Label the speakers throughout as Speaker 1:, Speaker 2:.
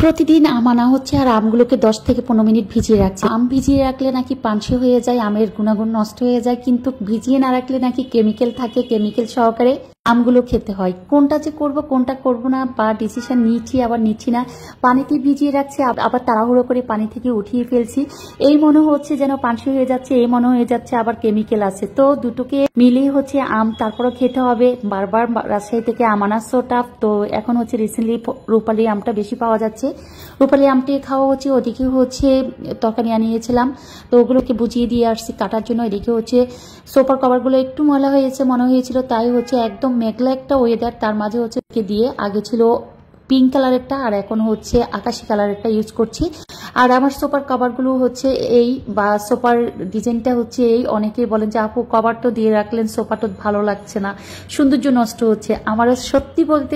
Speaker 1: প্রতিদিন আম আনা হচ্ছে আর আমগুলোকে 10 থেকে 15 মিনিট ভিজিয়ে রাখছে। আম ভিজিয়ে রাখলে নাকি পানসে হয়ে যায়, আমের গুণাগুণ নষ্ট হয়ে যায়, কিন্তু ভিজিয়ে না রাখলে নাকি কেমিক্যাল থাকে, কেমিক্যাল সহকারে আমগুলো খেতে হয়। কোনটা যে করব কোনটা করব না বা ডিসিশন নিচ্ছি আবার নিচ্ছি না, পানিতে ভিজিয়ে রাখছি আবার তাড়াহুড়ো করে পানি থেকে উঠিয়ে ফেলছি, এই মনে হচ্ছে যেন পানসে হয়ে যাচ্ছে, এই মনে হয়ে যাচ্ছে আবার কেমিক্যাল আছে। তো দুটোকে মিলিয়ে হচ্ছে আম তারপরও খেতে হবে। বারবার রাজশাহী থেকে আম আনা সো টাফ। তো এখন হচ্ছে রিসেন্টলি রূপালী আমটা বেশি পাওয়া যাচ্ছে, রূপালী আমটি খাওয়া হচ্ছে। ওদিকে হচ্ছে তরকারি আনিয়েছিলাম, তো ওগুলোকে বুঝিয়ে দিয়ে আসছি কাটার জন্য। এদিকে হচ্ছে সোফার কভারগুলো একটু ময়লা হয়েছে মনে হয়েছিল, তাই হচ্ছে একদম মেঘলা একটা ওয়েদার, তার মাঝে হচ্ছে দিয়ে আগে ছিল পিঙ্ক কালারেরটা আর এখন হচ্ছে আকাশি কালারেরটা ইউজ করছি। আর আমার সোফার কভারগুলো হচ্ছে এই বা সোফার ডিজাইনটা হচ্ছে এই। অনেকেই বলেন যে আপু কভার তো দিয়ে রাখলেন, সোফা তো ভালো লাগছে না, সৌন্দর্য নষ্ট হচ্ছে। আমার সত্যি বলতে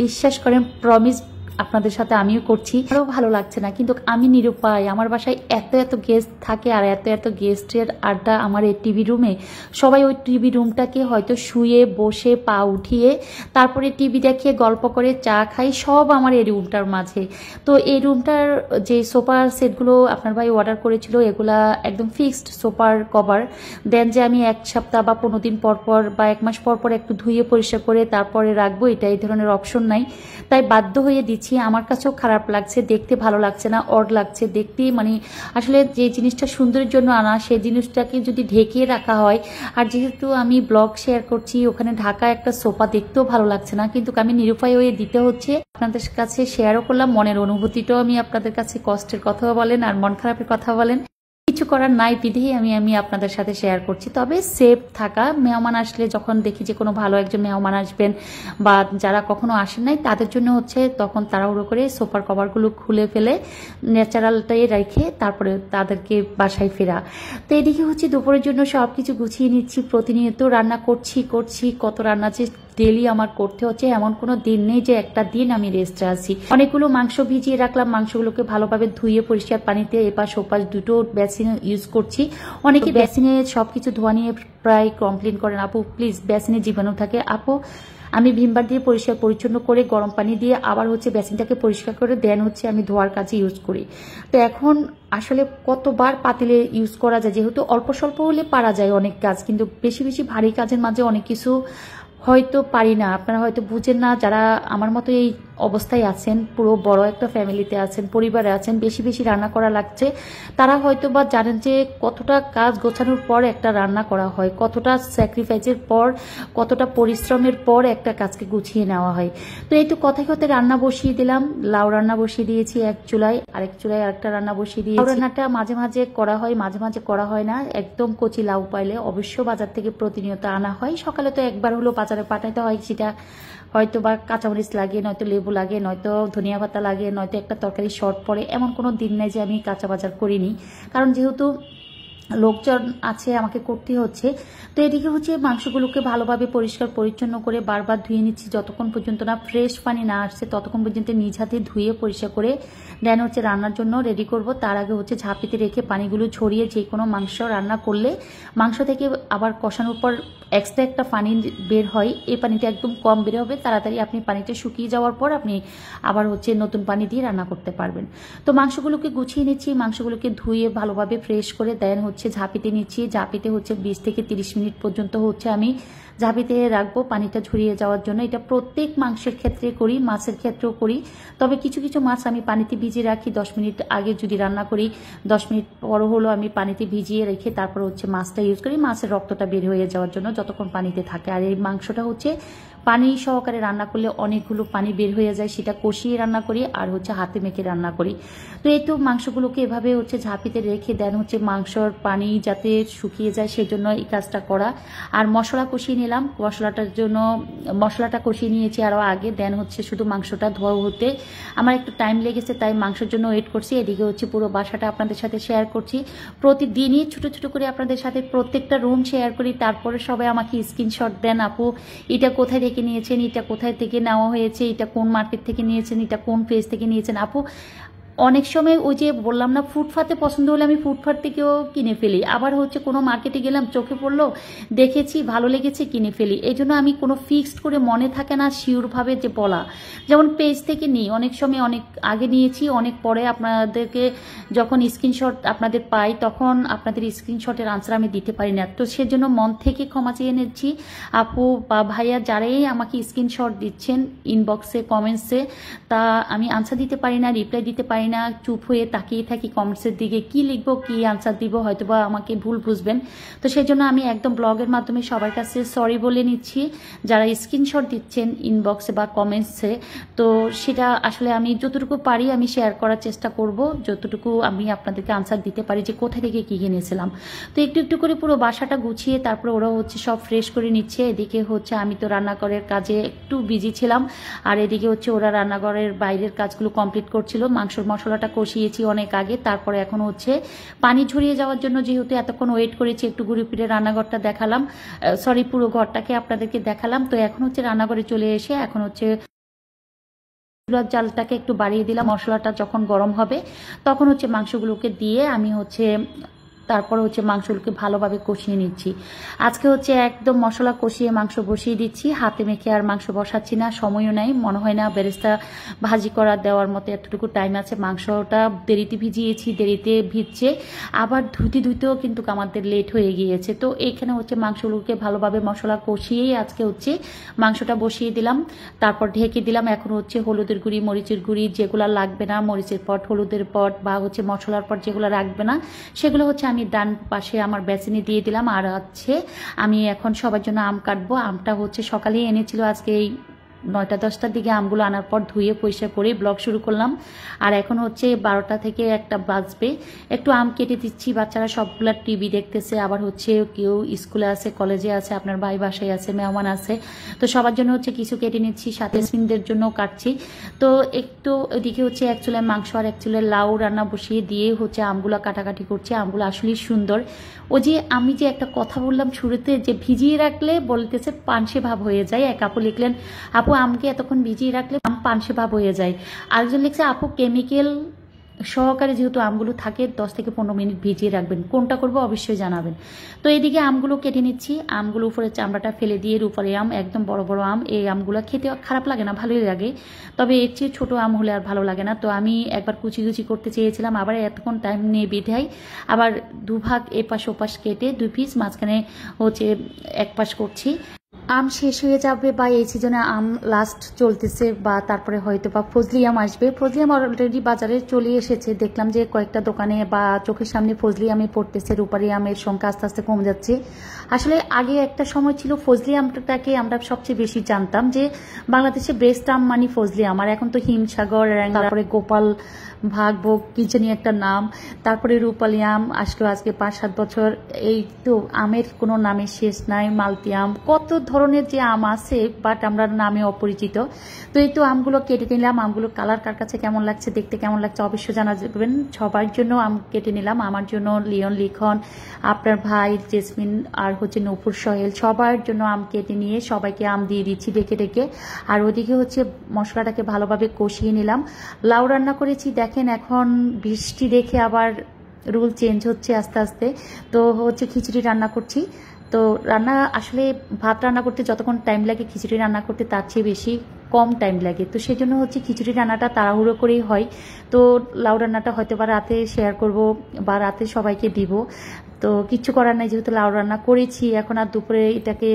Speaker 1: বিশ্বাস করেন, প্রমিস আপনাদের সাথে আমিও করছি, আরও ভালো লাগছে না, কিন্তু আমি নিরুপায়। আমার বাসায় এত এত গেস্ট থাকে আর এত এত গেস্টের আড্ডা আমার এই টিভি রুমে। সবাই ওই টিভি রুমটাকে হয়তো শুয়ে বসে পা উঠিয়ে তারপরে টিভি দেখে গল্প করে চা খাই, সব আমার এই রুমটার মাঝে। তো এই রুমটার যে সোফার সেটগুলো আপনার ভাই অর্ডার করেছিল, এগুলা একদম ফিক্সড সোফার কভার। দেন যে আমি 1 সপ্তাহ বা 15 দিন পর পর বা 1 মাস পর পর একটু ধুয়ে পরিষ্কার করে তারপরে রাখবো, এটা এই ধরনের অপশন নাই, তাই বাধ্য হয়ে দিচ্ছি। আমার কাছেও খারাপ লাগছে, দেখতে ভালো লাগছে না, অড লাগছে দেখতে। মানে আসলে যে জিনিসটা সুন্দরের জন্য আনা, সেই জিনিসটাকে যদি ঢেকে রাখা হয়, আর যেহেতু আমি ব্লগ শেয়ার করছি ওখানে ঢাকা একটা সোফা, দেখতেও ভালো লাগছে না, কিন্তু আমি নিরুপায় হয়ে দিতে হচ্ছে। আপনাদের কাছে শেয়ারও করলাম, মনের অনুভূতিটাও আমি আপনাদের কাছে, কষ্টের কথা বলেন আর মন খারাপের কথা বলেন, কিছু করার নাই বিধেই আমি আপনাদের সাথে শেয়ার করছি। তবে সেফ থাকা, মেহমান আসলে যখন দেখি যে কোনো ভালো একজন মেহমান আসবেন বা যারা কখনো আসেন নাই তাদের জন্য হচ্ছে তখন তাড়াহুড়ো করে সোফার কভারগুলো খুলে ফেলে ন্যাচারালটাই রেখে তারপরে তাদেরকে বাসায় ফেরা। তো এদিকে হচ্ছে দুপুরের জন্য সব কিছু গুছিয়ে নিচ্ছি। প্রতিনিয়ত রান্না করছি, কত রান্না যে ডেলি আমার করতে হচ্ছে, এমন কোনো দিন নেই যে একটা দিন আমি রেস্টে আছি। অনেকগুলো মাংস ভিজিয়ে রাখলাম, মাংসগুলোকে ভালোভাবে ধুয়ে পরিষ্কার পানিতে এপাশ ওপাশ দুটো বেসিন ইউজ করছি। অনেকে বেসিনে সবকিছু ধোয়া নিয়ে প্রায় কমপ্লেন করেন, আপু প্লিজ বেসিনে জীবাণু থাকে। আপু আমি ভিমবার দিয়ে পরিষ্কার পরিচ্ছন্ন করে গরম পানি দিয়ে আবার হচ্ছে বেসিনটাকে পরিষ্কার করে দেন হচ্ছে আমি ধোয়ার কাজে ইউজ করি। তো এখন আসলে কতবার পাতিলে ইউজ করা যায়, যেহেতু অল্প স্বল্প হলে পারা যায় অনেক কাজ, কিন্তু বেশি বেশি ভারী কাজের মাঝে অনেক কিছু হয়তো পারি না। আপনারা হয়তো বুঝেন না, যারা আমার মতো এই অবস্থায় আছেন, পুরো বড় একটা ফ্যামিলিতে আছেন, পরিবারে আছেন, বেশি বেশি রান্না করা লাগছে, তারা হয়তো বা জানেন যে কতটা কাজ গোছানোর পর একটা রান্না করা হয়, কতটা স্যাক্রিফাইসের পর, কতটা পরিশ্রমের পর একটা কাজকে গুছিয়ে নেওয়া হয়। তো এই তো কথায় কথায় রান্না বসিয়ে দিলাম, লাউ রান্না বসিয়ে দিয়েছি এক চুলায়, আরেক চুলায় আরেকটা রান্না বসিয়ে দিয়েছি। লাউ রান্নাটা মাঝে মাঝে করা হয়, মাঝে মাঝে করা হয় না। একদম কচি লাউ পাইলে অবশ্য বাজার থেকে প্রতিনিয়ত আনা হয়। সকালে তো একবার হলো বাজারে পাঠাতে হয়, সেটা হয়তো বা কাঁচামরিচ লাগে, নয়তো লেবু লাগে, নয়তো ধনিয়া পাতা লাগে, নয়তো একটা তরকারি শর্ট পড়ে, এমন কোনো দিন নেই যে আমি কাঁচা বাজার করিনি, কারণ যেহেতু লোকজন আছে আমাকে করতে হচ্ছে। তো এদিকে হচ্ছে মাংসগুলোকে ভালোভাবে পরিষ্কার পরিচ্ছন্ন করে বারবার ধুয়ে নিচ্ছি, যতক্ষণ পর্যন্ত না ফ্রেশ পানি না আসছে ততক্ষণ পর্যন্ত নিজ হাতে ধুয়ে পরিষ্কার করে দেন হচ্ছে রান্নার জন্য রেডি করব। তার আগে হচ্ছে ঝাঁপিতে রেখে পানিগুলো ছড়িয়ে, যে কোনো মাংস রান্না করলে মাংস থেকে আবার কষানোর পর এক্সট্রা একটা পানি বের হয়, এই পানিটা একদম কম বের হবে, তাড়াতাড়ি আপনি পানিটা শুকিয়ে যাওয়ার পর আপনি আবার হচ্ছে নতুন পানি দিয়ে রান্না করতে পারবেন। তো মাংসগুলোকে গুছিয়ে নিচ্ছি, মাংসগুলোকে ধুয়ে ভালোভাবে ফ্রেশ করে দেন হচ্ছে ঝাঁপিতে নিচ্ছি। ঝাঁপিতে হচ্ছে 20 থেকে 30 মিনিট পর্যন্ত হচ্ছে আমি ঝাঁপিতে রাখবো পানিটা ঝরিয়ে যাওয়ার জন্য। এটা প্রত্যেক মাংসের ক্ষেত্রে করি, মাছের ক্ষেত্রেও করি। তবে কিছু কিছু মাছ আমি পানিতে ভিজিয়ে রাখি, 10 মিনিট আগে যদি রান্না করি 10 মিনিট পর হলো আমি পানিতে ভিজিয়ে রেখে তারপর হচ্ছে মাছটা ইউজ করি, মাছের রক্তটা বের হয়ে যাওয়ার জন্য যতক্ষণ পানিতে থাকে। আর এই মাংসটা হচ্ছে পানি সহকারে রান্না করলে অনেকগুলো পানি বের হয়ে যায়, সেটা কষিয়ে রান্না করি আর হচ্ছে হাতে মেখে রান্না করি। তো এই তো মাংসগুলোকে এভাবে হচ্ছে ঝাঁপিতে রেখে দেন হচ্ছে মাংসর পানি যাতে শুকিয়ে যায় সেজন্য এই কাজটা করা। আর মশলা কষিয়ে নিলাম, মশলাটা কষিয়ে নিয়েছি আরও আগে, দেন হচ্ছে শুধু মাংসটা ধোয়া হতে আমার একটু টাইম লেগেছে, তাই মাংসের জন্য ওয়েট করছি। এদিকে হচ্ছে পুরো বাসাটা আপনাদের সাথে শেয়ার করছি, প্রতিদিনই ছোট ছোট করে আপনাদের সাথে প্রত্যেকটা রুম শেয়ার করি। তারপরে সবাই আমাকে স্ক্রিনশট দেন, আপু এটা কোথায় থেকে নিয়েছেন, এটা কোথায় থেকে নেওয়া হয়েছে, এটা কোন মার্কেট থেকে নিয়েছেন, এটা কোন পেজ থেকে নিয়েছেন। আপু অনেক সময় ওই যে বললাম না, ফুটপাতে পছন্দ হলে আমি ফুটপাত থেকেও কিনে ফেলি। আবার হচ্ছে কোনো মার্কেটে গেলাম, চোখে পড়লো, দেখেছি, ভালো লেগেছে, কিনে ফেলি। এই জন্য আমি কোনো ফিক্সড করে মনে থাকে না শিওরভাবে যে বলা। যেমন পেজ থেকে নিই, অনেক সময় অনেক আগে নিয়েছি, অনেক পরে আপনাদেরকে যখন স্ক্রিনশট আপনাদের পাই তখন আপনাদের স্ক্রিনশটের আনসার আমি দিতে পারি না। তো সেজন্য মন থেকে ক্ষমা চেয়ে নিচ্ছি আপু বা ভাইয়া, যারাই আমাকে স্ক্রিনশট দিচ্ছেন ইনবক্সে, কমেন্টসে, তা আমি আনসার দিতে পারি না, রিপ্লাই দিতে পারি না, চুপ হয়ে তাকিয়ে থাকি কমেন্টসের দিকে, কি লিখবো, কি আনসার দিব, হয়তোবা আমাকে ভুল বুঝবেন। তো সেই জন্য আমি একদম ব্লগের মাধ্যমে সবার কাছে সরি বলে নিচ্ছি যারা স্ক্রিনশট দিচ্ছেন ইনবক্সে বা কমেন্টসে। তো সেটা আসলে আমি যতটুকু পারি আমি শেয়ার করার চেষ্টা করব, যতটুকু আমি আপনাদেরকে আনসার দিতে পারি যে কোথা থেকে কি কিনেছিলাম। তো একটু একটু করে পুরো বাসাটা গুছিয়ে তারপরে ওরা হচ্ছে সব ফ্রেশ করে নিচ্ছে। এদিকে হচ্ছে আমি তো রান্নাঘরের কাজে একটু বিজি ছিলাম, আর এদিকে হচ্ছে ওরা রান্নাঘরের বাইরের কাজগুলো কমপ্লিট করছিল। মাংসর মশলাটা কষিয়েছি অনেক আগে, তারপরে এখন হচ্ছে পানি ঝরিয়ে যাওয়ার জন্য যেহেতু এতক্ষণ ওয়েট করেছি, একটু ঘুরে ফিরে রান্নাঘরটা দেখালাম, সরি পুরো ঘরটাকে আপনাদেরকে দেখালাম। তো এখন হচ্ছে রান্নাঘরে চলে এসে এখন হচ্ছে চুলার জালটাকে একটু বাড়িয়ে দিলাম। মশলাটা যখন গরম হবে তখন হচ্ছে মাংসগুলোকে দিয়ে আমি হচ্ছে তারপর হচ্ছে মাংসগুলোকে ভালোভাবে কষিয়ে নিচ্ছি। আজকে হচ্ছে একদম মশলা কষিয়ে মাংস বসিয়ে দিচ্ছি, হাতে মেখে আর মাংস বসাচ্ছি না, সময়ও নাই, মনে হয় না বেরেস্তা ভাজি করা দেওয়ার মতো এতটুকু টাইম আছে। মাংসটা দেরিতে ভিজিয়েছি, দেরিতে ভিজছে, আবার ধুতেও কিন্তু আমাদের লেট হয়ে গিয়েছে। তো এইখানে হচ্ছে মাংসগুলোকে ভালোভাবে মশলা কষিয়েই আজকে হচ্ছে মাংসটা বসিয়ে দিলাম, তারপর ঢেকে দিলাম। এখন হচ্ছে হলুদের গুঁড়ি, মরিচের গুঁড়ি যেগুলো লাগবে না, মরিচের পট, হলুদের পট বা হচ্ছে মশলার পট যেগুলো রাখবে না, সেগুলো হচ্ছে আমি ডান পাশে আমার বেসিনে দিয়ে দিলাম। আর হচ্ছে আমি এখন সবার জন্য আম কাটবো। আমটা হচ্ছে সকালেই এনেছিল, আজকে এই 9টা-10টার দিকে আমগুলো আনার পর ধুয়ে পরিষ্কার করে ব্লগ শুরু করলাম। আর এখন হচ্ছে 12টা থেকে 1টা বাজবে, একটু আম কেটে দিচ্ছি। বাচ্চারা সবগুলা টিভি দেখতেছে, আবার হচ্ছে কেউ স্কুলে আছে, কলেজে আছে, আপনার ভাই বাসায় আছে, মেহমান আছে, তো সবার জন্য হচ্ছে কিছু কেটে নিচ্ছি, সাথে সিনদের জন্য কাটছি। তো একটু এদিকে হচ্ছে এক চুলায় মাংস আর এক চুলায় লাউ রান্না বসিয়ে দিয়ে হচ্ছে আমগুলো কাটাকাটি করছি। আমগুলো আসলেই সুন্দর। ও যে আমি যে একটা কথা বললাম শুরুতে যে ভিজিয়ে রাখলে বলতেছে পানসে ভাব হয়ে যায়, এক আপু লিখলেন আপু আমকে এতক্ষণ ভিজিয়ে রাখলে আম পানসে ভাব হয়ে যায়। আরেকজন লিখছে আপু কেমিক্যাল সহকারে যেহেতু আমগুলো থাকে 10 থেকে 15 মিনিট ভিজিয়ে রাখবেন, কোনটা করবো অবশ্যই জানাবেন। তো এইদিকে আমগুলো কেটে নিচ্ছি, আমগুলো উপরে চামড়াটা ফেলে দিয়ে রূপালি আম, একদম বড় বড় আম। এই আমগুলো খেতে খারাপ লাগে না, ভালোই লাগে, তবে এর চেয়ে ছোটো আম হলে আর ভালো লাগে না। তো আমি একবার কুচি কুচি করতে চেয়েছিলাম, আবার এতক্ষণ টাইম নিয়ে বিধায় আবার দুভাগ এপাশ ওপাশ কেটে 2 পিস মাঝখানে হচ্ছে এক পাশ করছি। আম শেষ হয়ে যাবে বা এই সিজনে আম লাস্ট চলতেছে, বা তারপরে হয়তো বা ফজলি আম আসবে। ফজলি আম অলরেডি বাজারে চলে এসেছে, দেখলাম যে কয়েকটা দোকানে বা চোখের সামনে ফজলি আমে পড়তেছে, রূপালি আমের সংখ্যা আস্তে আস্তে কমে যাচ্ছে। আসলে আগে একটা সময় ছিল ফজলি আমটাকে আমরা সবচেয়ে বেশি জানতাম যে বাংলাদেশে বেস্ট আম মানে ফজলি আম, আর এখন তো হিমসাগর, তারপরে গোপাল ভাগভোগ কি জানি একটা নাম, তারপরে রূপালি আম আসলো আজকে 5-7 বছর। এই তো আমের কোনো নামের শেষ নাই, মালতি আম, কত ধরনের যে আম আছে, বাট আমরা নামে অপরিচিত। তো এই তো আমগুলো কেটে নিলাম। আমগুলো কালার কার কাছে কেমন লাগছে, দেখতে কেমন লাগছে অবশ্যই জানাবেন। সবার জন্য আম কেটে নিলাম, আমার জন্য, লিওন, লিখন, আপনার ভাই জেসমিন আর হচ্ছে নূপুর, সোহেল, সবার জন্য আম কেটে নিয়ে সবাইকে আম দিয়ে দিচ্ছি ডেকে ডেকে। আর ওদিকে হচ্ছে মশলাটাকে ভালোভাবে কষিয়ে নিলাম। লাউ রান্না করেছি, দেখেন এখন বৃষ্টি দেখে আবার রুল চেঞ্জ হচ্ছে আস্তে আস্তে। তো হচ্ছে খিচুড়ি রান্না করছি। তো রান্না আসলে ভাত রান্না করতে যতক্ষণ টাইম লাগে খিচুড়ি রান্না করতে তার চেয়ে বেশি কম টাইম লাগে। তো সেজন্য হচ্ছে খিচুড়ি রান্নাটা তাড়াহুড়ো করেই হয়। তো লাউ রান্নাটা হয়তো বা রাতে শেয়ার করব বা রাতে সবাইকে দিব, তো কিচ্ছু করার নাই, যেহেতু লাউ রান্না করেছি এখন আর দুপুরে এটাকে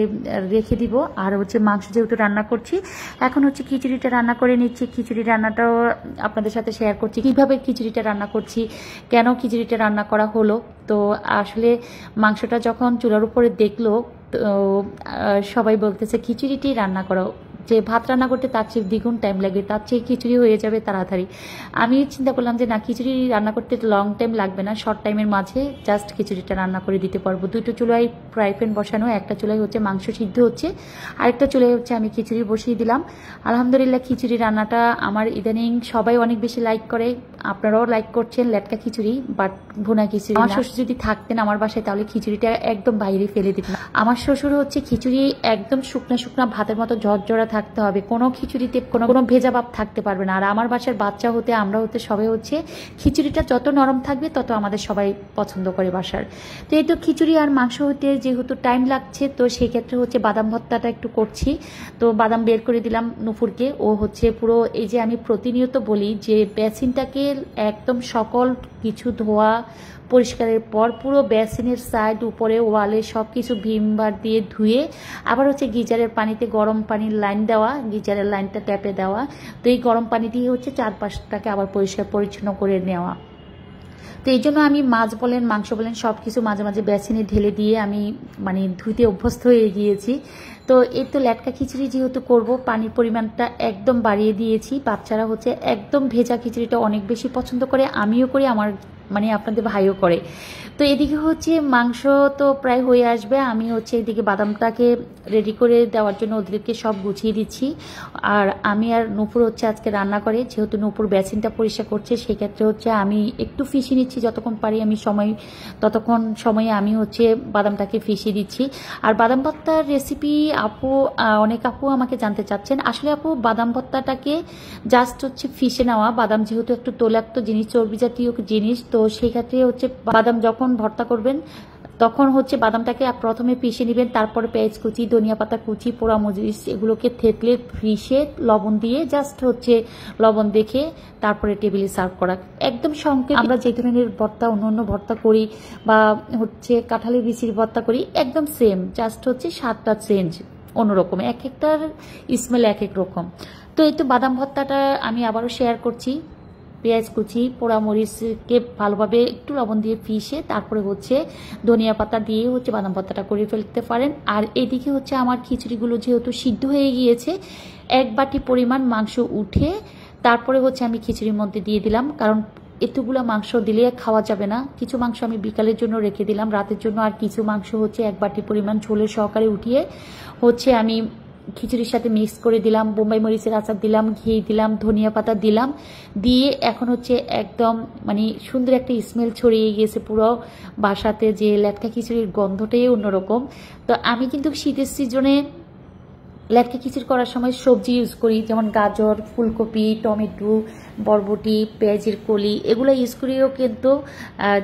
Speaker 1: রেখে দিব। আর হচ্ছে মাংস যেহেতু রান্না করছি, এখন হচ্ছে খিচুড়িটা রান্না করে নিচ্ছি। খিচুড়ি রান্নাটাও আপনাদের সাথে শেয়ার করছি, কিভাবে খিচুড়িটা রান্না করছি, কেন খিচুড়িটা রান্না করা হলো। তো আসলে মাংসটা যখন চুলার উপরে দেখলো, তো সবাই বলতেছে খিচুড়িটি রান্না করো, যে ভাত রান্না করতে তার চেয়ে দ্বিগুণ টাইম লাগে, তার চেয়ে খিচুড়ি হয়ে যাবে তাড়াতাড়ি। আমি চিন্তা করলাম যে না, খিচুড়ি রান্না করতে লং টাইম লাগবে না, শর্ট টাইমের মাঝে জাস্ট খিচুড়িটা রান্না করে দিতে পারবো। 2টো চুলায় ফ্রাই প্যান বসানো, একটা চুলায় হচ্ছে মাংস সিদ্ধ হচ্ছে, আরেকটা চুলায় হচ্ছে আমি খিচুড়ি বসিয়ে দিলাম। আলহামদুলিল্লাহ খিচুড়ি রান্নাটা আমার ইদানিং সবাই অনেক বেশি লাইক করে, আপনারাও লাইক করছেন। লেটকা খিচুড়ি বাট ভুনা খিচুড়ি। আমার শ্বশুর যদি থাকতেন আমার বাসায় তাহলে খিচুড়িটা একদম বাইরে ফেলে দিতেন। আমার শ্বশুর হচ্ছে খিচুড়ি একদম শুকনা শুকনা ভাতের মতো ঝরঝরা থাকতে হবে, কোনো খিচুড়িতে কোনো ভেজা ভাব থাকতে পারবে না। আর আমার বাসার বাচ্চা হতে আমরা হতে সবাই হচ্ছে খিচুড়িটা যত নরম থাকবে তত আমাদের সবাই পছন্দ করে বাসার। তো এই তো খিচুড়ি আর মাংস হতে যেহেতু টাইম লাগছে, তো সেই ক্ষেত্রে হচ্ছে বাদাম ভর্তাটা একটু করছি। তো বাদাম বের করে দিলাম নুপুরকে, ও হচ্ছে পুরো এই যে আমি প্রতিনিয়ত বলি যে বেসিনটাকে একদম সকল কিছু ধোয়া পরিষ্কারের পর পুরো বেসিনের সাইড উপরে ওয়ালে সব কিছু ভিমবার দিয়ে ধুয়ে আবার হচ্ছে গিজারের পানিতে গরম পানির লাইন দেওয়া, গিজারের লাইনটা ট্যাপে দেওয়া। তো এই গরম পানি দিয়ে হচ্ছে চারপাশটাকে আবার পরিষ্কার পরিচ্ছন্ন করে নেওয়া। তো এই জন্য আমি মাছ বলেন মাংস বলেন সব কিছু মাঝে মাঝে বেসিনে ঢেলে দিয়ে আমি মানে ধুইতে অভ্যস্ত হয়ে গিয়েছি। তো এই তো ল্যাটকা খিচুড়ি যেহেতু করব, পানির পরিমাণটা একদম বাড়িয়ে দিয়েছি। বাচ্চারা হচ্ছে একদম ভেজা খিচুড়িটা অনেক বেশি পছন্দ করে, আমিও করি, আমার মানে আপনাদের ভাইও করে। তো এদিকে হচ্ছে মাংস তো প্রায় হয়ে আসবে, আমি হচ্ছে এদিকে বাদামটাকে রেডি করে দেওয়ার জন্য ওদেরকে সব গুছিয়ে দিচ্ছি। আর আমি আর নূপুর হচ্ছে আজকে রান্না করে, যেহেতু নূপুর বেসিনটা পরিষ্কার করছে সেই ক্ষেত্রে হচ্ছে আমি একটু ফিশিয়ে নিচ্ছি যতক্ষণ পারি আমি ততক্ষণ সময়ে আমি হচ্ছে বাদামটাকে ফিশিয়ে দিচ্ছি। আর বাদাম ভর্তার রেসিপি অনেক আপু আমাকে জানতে চাচ্ছেন। আসলে আপু বাদাম ভর্তাটাকে জাস্ট হচ্ছে ফিশে নেওয়া, বাদাম যেহেতু একটু তৈলাক্ত জিনিস, চর্বি জাতীয় জিনিস, তো সেই ক্ষেত্রে হচ্ছে বাদাম যখন ভর্তা করবেন তখন হচ্ছে বাদামটাকে প্রথমে পিষে নেবেন, তারপরে পেঁয়াজ কুচি, ধনিয়া পাতা কুচি, পোড়ামরিচ এগুলোকে থেতলে পিষে লবণ দিয়ে জাস্ট হচ্ছে লবণ দেখে তারপরে টেবিলে সার্ভ করা। একদম সংক্ষেপে আমরা যে ধরনের ভর্তা অন্য ভর্তা করি বা হচ্ছে কাঁঠালের বিচির ভর্তা করি একদম সেম, জাস্ট হচ্ছে স্বাদটা চেঞ্জ অন্যরকম, এক একটার স্মেল এক এক রকম। তো এই তো বাদাম ভর্তাটা আমি আবারও শেয়ার করছি। পেঁয়াজ কুচি, পোড়ামরিচকে ভালোভাবে একটু লবণ দিয়ে পিষে তারপরে হচ্ছে ধনিয়া পাতা দিয়ে হচ্ছে বাদাম ভর্তাটা করে ফেলতে পারেন। আর এদিকে হচ্ছে আমার খিচুড়িগুলো যেহেতু সিদ্ধ হয়ে গিয়েছে, 1 বাটি পরিমাণ মাংস উঠে তারপরে হচ্ছে আমি খিচুড়ির মধ্যে দিয়ে দিলাম, কারণ এতগুলো মাংস দিলে খাওয়া যাবে না। কিছু মাংস আমি বিকালের জন্য রেখে দিলাম রাতের জন্য, আর কিছু মাংস হচ্ছে 1 বাটি পরিমাণ ঝোলের সহকারে উঠিয়ে হচ্ছে আমি খিচুড়ির সাথে মিক্স করে দিলাম, বোম্বাই মরিচের আচার দিলাম, ঘি দিলাম, ধনিয়া পাতা দিলাম, দিয়ে এখন হচ্ছে একদম মানে সুন্দর একটা স্মেল ছড়িয়ে গিয়েছে পুরো বাসাতে, যে ল্যাটকা খিচুড়ির গন্ধটাই অন্যরকম। তো আমি কিন্তু শীতের সিজনে ল্যাটকা খিচুড়ি করার সময় সবজি ইউজ করি, যেমন গাজর, ফুলকপি, টমেটো, বরবটি, পেঁয়াজের কলি, এগুলো ইউজ করিও কিন্তু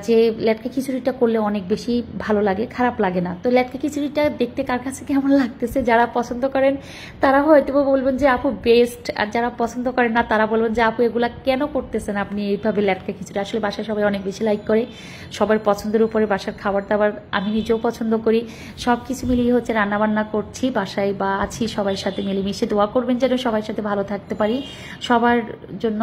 Speaker 1: যে ল্যাটকা খিচুড়িটা করলে অনেক বেশি ভালো লাগে, খারাপ লাগে না। তো ল্যাটকা খিচুড়িটা দেখতে কার কাছে কেমন লাগতেছে, যারা পছন্দ করেন তারা হয়তো বলবেন যে আপু বেস্ট, আর যারা পছন্দ করেন না তারা বলবেন যে আপু এগুলা কেন করতেছেন আপনি এইভাবে ল্যাটকা খিচুড়ি। আসলে বাসায় সবাই অনেক বেশি লাইক করে, সবার পছন্দের উপরে বাসার খাবার দাবার আমি নিজেও পছন্দ করি, সব কিছু মিলিয়ে হচ্ছে রান্নাবান্না করছি বাসায় বা আছি সবার সাথে মিলেমিশে। দোয়া করবেন যেন সবার সাথে ভালো থাকতে পারি, সবার জন্য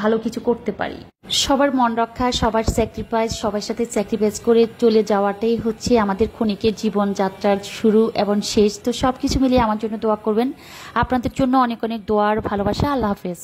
Speaker 1: ভালো কিছু করতে পারি। সবার মন রক্ষা, সবার স্যাক্রিফাইস, সবার সাথে স্যাক্রিফাইস করে চলে যাওয়াটাই হচ্ছে আমাদের ক্ষণিকের জীবনযাত্রার শুরু এবং শেষ। তো সবকিছু মিলিয়ে আমার জন্য দোয়া করবেন, আপনাদের জন্য অনেক অনেক দোয়ার ভালোবাসা। আল্লাহ হাফেজ।